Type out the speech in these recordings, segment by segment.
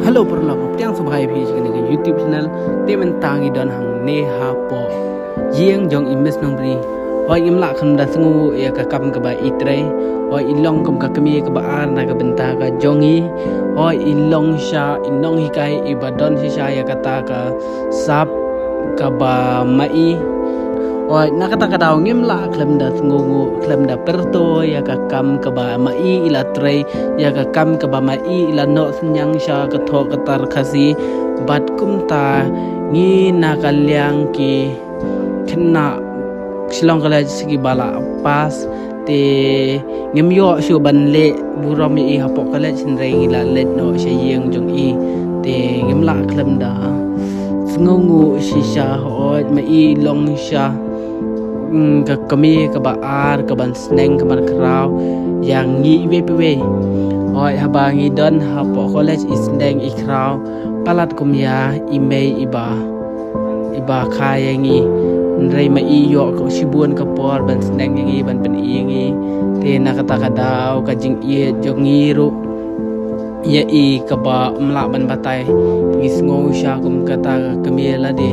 Halo perlaku tiang sebagai pihak dengan YouTube channel temen tangi dan hang neha po yang jong imes nombri oi imla kan dah sengu ya kakam ke ba itre oi ilong kum ka kemi ke ba ar na ka benta ka jongi oi ilong sha inong hikai ibadon sha ya kata ka sap ka ba mai oi nak kata ka daw ngim la klem da ngungu klem da perto ya ka kam ka ba mai ila tre ya ka kam ka ba mai ila no senyang sha ka tho ka tar khasi bat kum ta ngi na ka liang ki kena silong kala sigi bala pas te ngim yo shu ban le buram i hapo kala chin reng ila let no sha yeng jong i te ngim la klem da ngungu shisha hoi mai long sha ka kami ka ba ar ka ban sneng ka ban kraw yang ngi we oi haba ngi don ha po college is sneng i kraw palat kum ya email iba kaya ngi nrei ma i yo ko sibun ka por ban sneng ngi ban pen i ngi te na kata ka daw ka jing i jongi ru ya i ka ba mla ban batai ngis ngo sha kum kata kami la de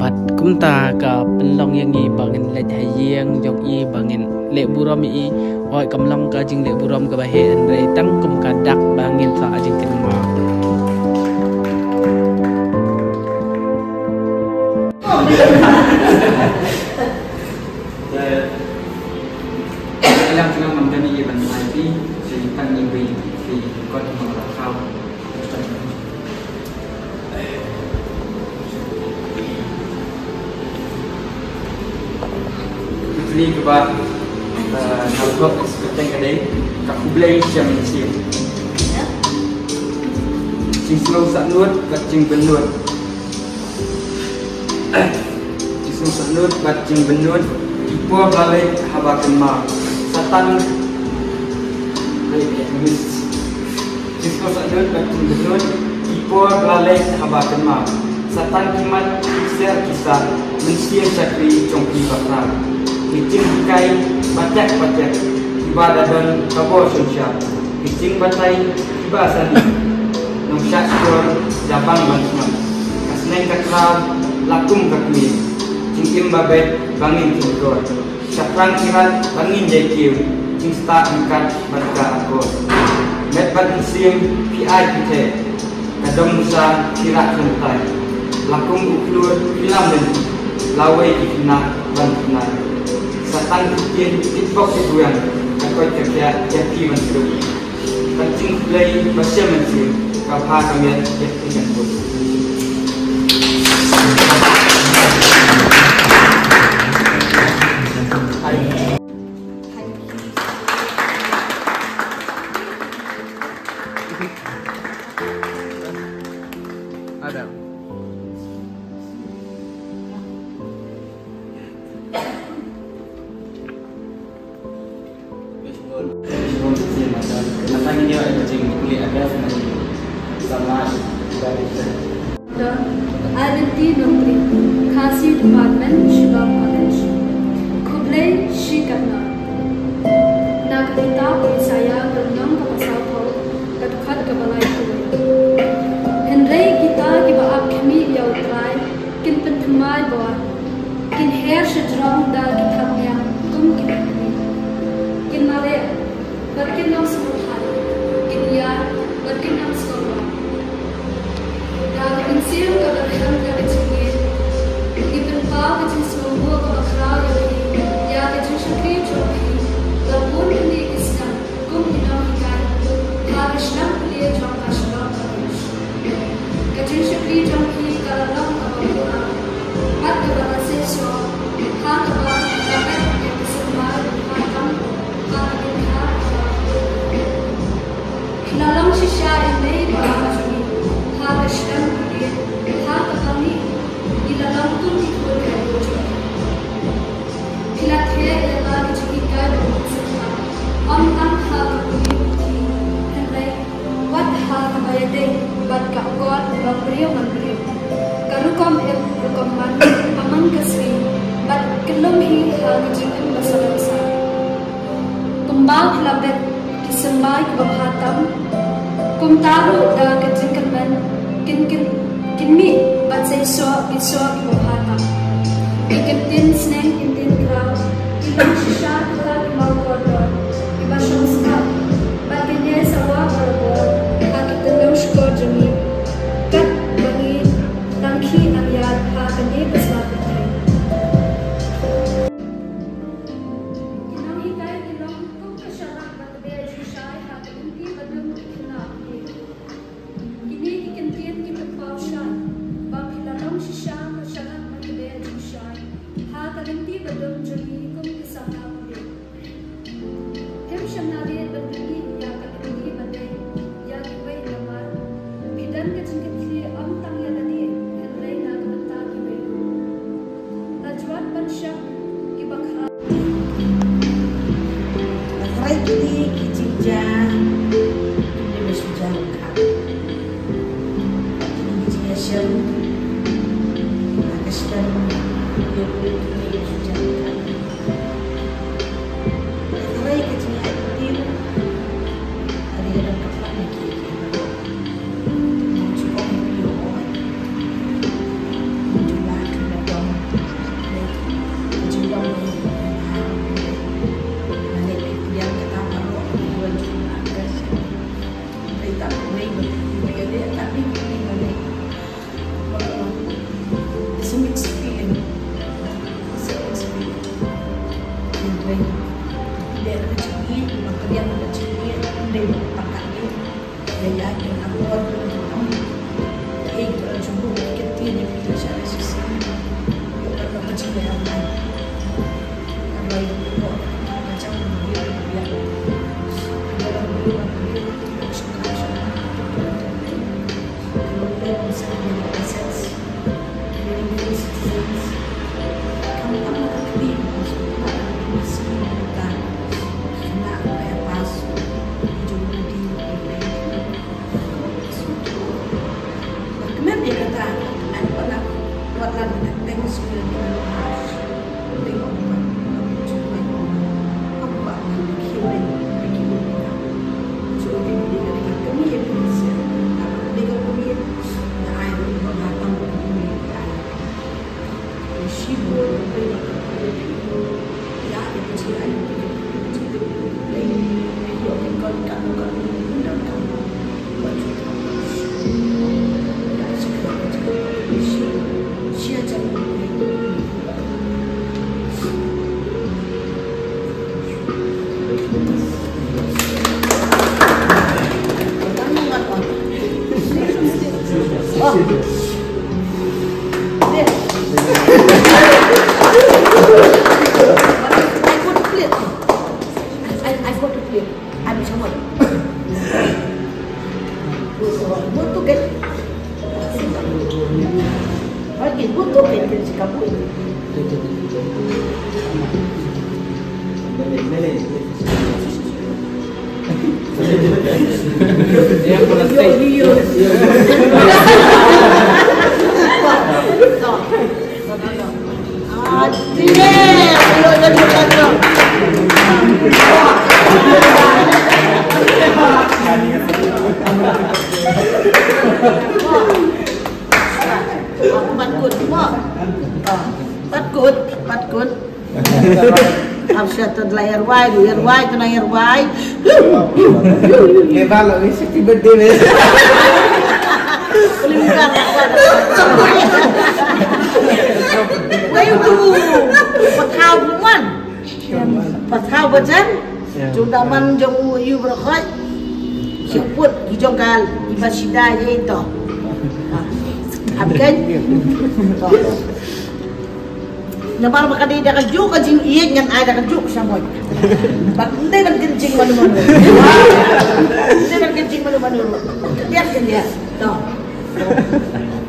bat kum ta ka penlong yang i bangin le hayeng jong i bangin le buram i oi kamlong ka jing le buram ka ba he nrei tang kum ka dak bangin sa jing kin ma làm cho mình cái gì mình lại đi thì tăng nhiều vì thì có thể mình là sao đi các bạn nào có cái cái đấy các khu play chậm chìm chỉnh slow sẵn luôn và chỉnh bình luôn chỉnh slow sẵn luôn và chỉnh bình luôn Ipo balai habakan ma satan jisko sadut batin benut ipo balai habakan ma satan kimat ser kisah mensiar sakri congki bakar icing kai bacak ibadah dan kabo sunsya icing batai ibasani nungsyak skor jabang bansman kasneng kakram lakum kakmi cingkim babet bangin cingkor syafran kirat bangin jekiu cingsta angkat barka akor met batin sim pi ai pite kadom musa kirat kentai lakum uklur filam dan lawe ikna bantina satan kitin tikbok keduang akoi kerja jaki mentu kancing play basya mentu kapha kamian jaki mentu ada R&D Notri, Khasi Department, Shiva College. Kublai Shikarna. Nagrita Saya Gandang Kapasal Pau, Katukhat Kabalai Kuwait. Henry Gita Giba Ab Kami Yautrai, Kin Pentumai Boa, Kin Her Shadrong Da Gitamya, Kum Kinakmi. Kin Male, Berkin Nam Sumutai, Kin Ya, Berkin Nam Skolwa. Dalam insir keberadaan dari sini, ibn Paul kecil semua kebakrau ya kecil syukri joki, lapun ini Islam, kum dinamikan, harus nak beli jom kasih kecil syukri joki kalau kebakrau, mat kebakrau sesuatu, hal kebakrau dapat yang kesemar macam hal kebakrau, dalam sisa ini bahasa Islam kemudian hal kami ilalang tu ikut kerja. Hilat he ialah dijadikan bersama. Amkan hal kemudian hendak buat hal kebayade buat kakor memberi. Karukom rukoman aman kesri buat kelom hi hal kejian basah. Kembal kelabet disembai kebahatam. Kum taruh dah kejengkeman iso ibuhata. Ikintin sneng kintin kraw, ilang shisha kita imaw kotor, iba siyang skap, batinye sa wabarabor, at itanong shko jami, kat bangi, tangki ang yad, hakani pasmatay. Ginang hikay ilong, kung kasyarak batabay shishay, hakalimpi badung ikinaki. Kini ikintin kipapaw siya, bangkilanong shisha, kasyarak batabay shishay, hakalimpi badung jami, kung isang hapli. Kem siya narin batili, yakalimpi baday, yakiway naman, bidan kacingkatli ang tangyalani, henlay na kamatagi waylo. Najwat man siya, ibakha. Right ini kijingja ini bersujar kan kijingja shell agak ini bersujar kan right kijingja itu ada dalam kapal lagi mau cukup video jumlah dong jumlah Air white. Lebar lagi happy birthday ni. Boleh buka Ngayon tu pathaw man. Pathaw bacan. Jumlah man jong you berkhot. Siput hijau kal ibasida je itu. Abkan. Namal makadi dah kajuk kajing iya ngan ada kajuk samoi. Hindi nagkencing manu-manu. Hindi nagkencing manu-manu. Lihat kan dia. Tuh.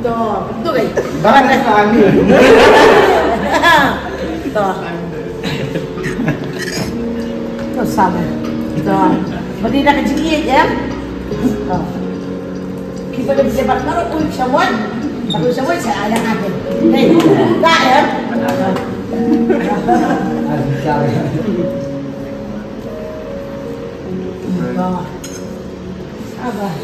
Tuh, betul kan? Barang kami. Tuh. Tuh sama. Tuh. Berarti dah kajing iya ya. Tuh. Kita dah bisa bakar pun samoi. Kalau samoi saya ada ada. Hei, tak ya? Abah.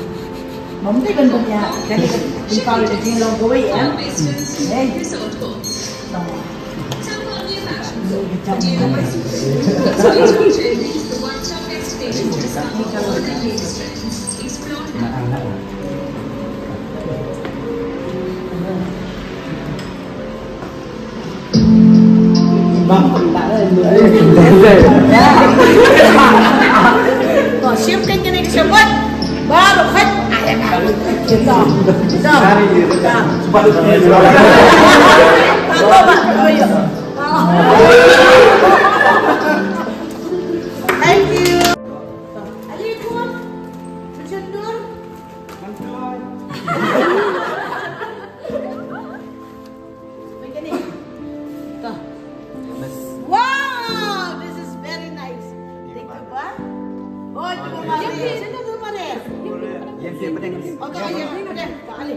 Mamti kan punya jadi di kalau di sini long gue ya. Bang, tak ada. Kau siapkan kena disebut baru kan ada kali kita. Thank you. Alaikum. Bercendur. Begini. Tuh. Wow, this is very nice. Take a bath. Oh, itu mana? Sini tu mana? Okay, yang ini dah. Kali.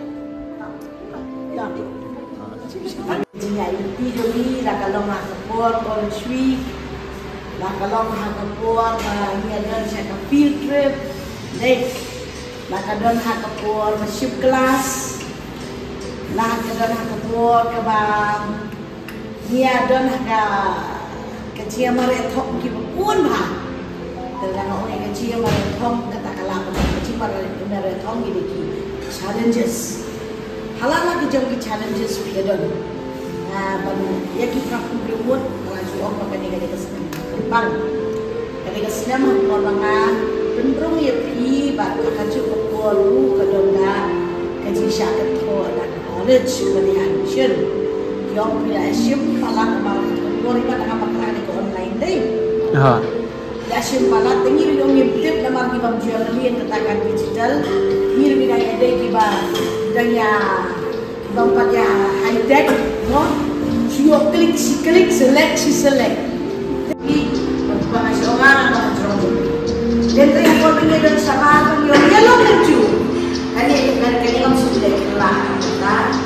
Jika video ni dah kalau nak support college week, dah kalau nak support ni ada saya field trip, dek, dah kalau nak support ship class, dah kalau nak support ke bang, ni ada nak kecil marathon kita pun bah, terlalu orang kecil marathon kata kalau kecil marathon ini challenges. Halal lagi jauh challenges kita dah. Ya kita berbuat laju apa kadang-kadang kesenang. Bang, kadang-kadang orang orang cenderung ya pi, baru akan cukup perlu kadang-kadang kaji syakat thor dan knowledge kemudian sion. Yang punya sim malah kemarin keluar dengan apa ke online deh. Ya sim malah tinggi yang nyebut nama kita jual yang katakan digital. Mir bidaya deh kita daya tempat ya high tech, no? You klik, select. Jadi, bahasa orang apa macam dan yang kau dengar dan sahabat yang yellow keju, kan yang sudah kelar, kan?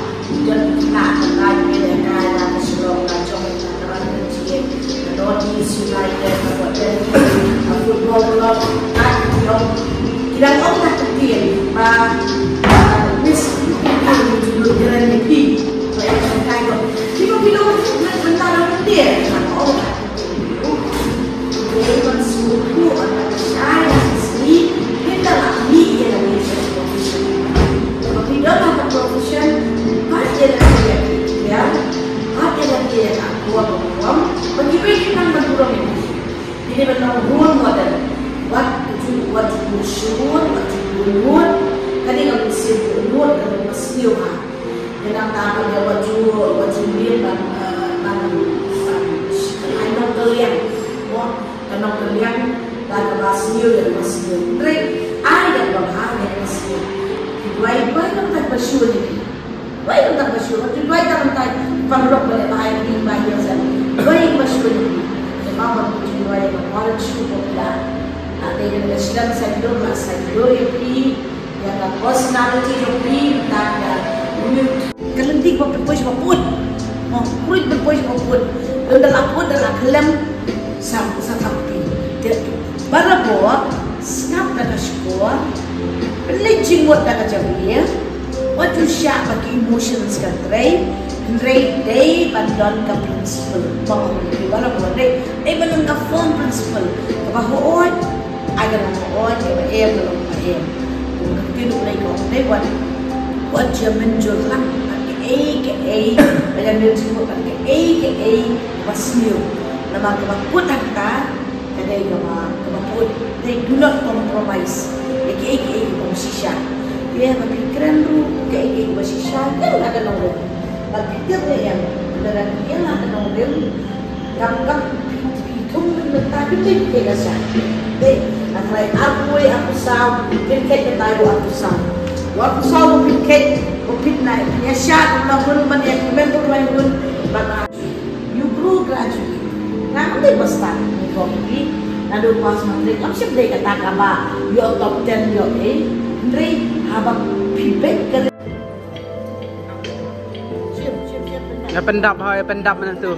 Dan nak dia kan Barcelona, Juventus, Real Madrid, United, football club, kan? Yang tidak tahu nak kecil, miss dulu jalan negeri, macam kayu. Bila bentar dia, oh, dia mensuruh anak saya sendiri kita lagi dia lagi profesional. Kalau tidak ada profesional, pasti ada dia, ada lagi aku orang, bagi kita berkurang ini. Ini benar benar model. Waktu musuh, waktu buat, kadang kalau sibuk buat, kadang mesti orang. Dengan tangan dia wajib dia dan kanong kalian, kanong kalian dan masih dan masih. Trik, ada yang bahar yang masih. Dua yang tak bersyukur ini, dua yang tak bersyukur. Dua yang tak perlu bahaya ini bahaya saja. Dua yang bersyukur ini, memang dua yang bersyukur popular. Ada yang Islam saya yang personality yang dan kelentik berpuas berpun, kulit berpuas berpun, dalam kelam sampai. Barapo, snap dah syukur, pelajing buat dah kejadian, waktu siap bagi emotions kan day bandon ke principle, barapo day bandon ke form principle, bahwa agar orang yang belum mungkin mulai kau day buat Jerman jualan ke macam dia sebut ke masih nama kebaput kita kadai kebaput they do not compromise ke bersisya dia berpikiran ru ke bersisya kan ada nombor berpikir dia yang beneran dia ada nombor gampang hitung mentah itu dia rasa deh antara aku sah kita tahu aku sah waktu saya berpikir naik, nyasar, melakukan banyak member lain bagaimana you grow gradually. Nah, nanti besar ni kopi, nanti pas menteri, kamu siapa dia katakan bah, your top 10 your menteri, abang feedback kerja. Siap. Pendap mana tu?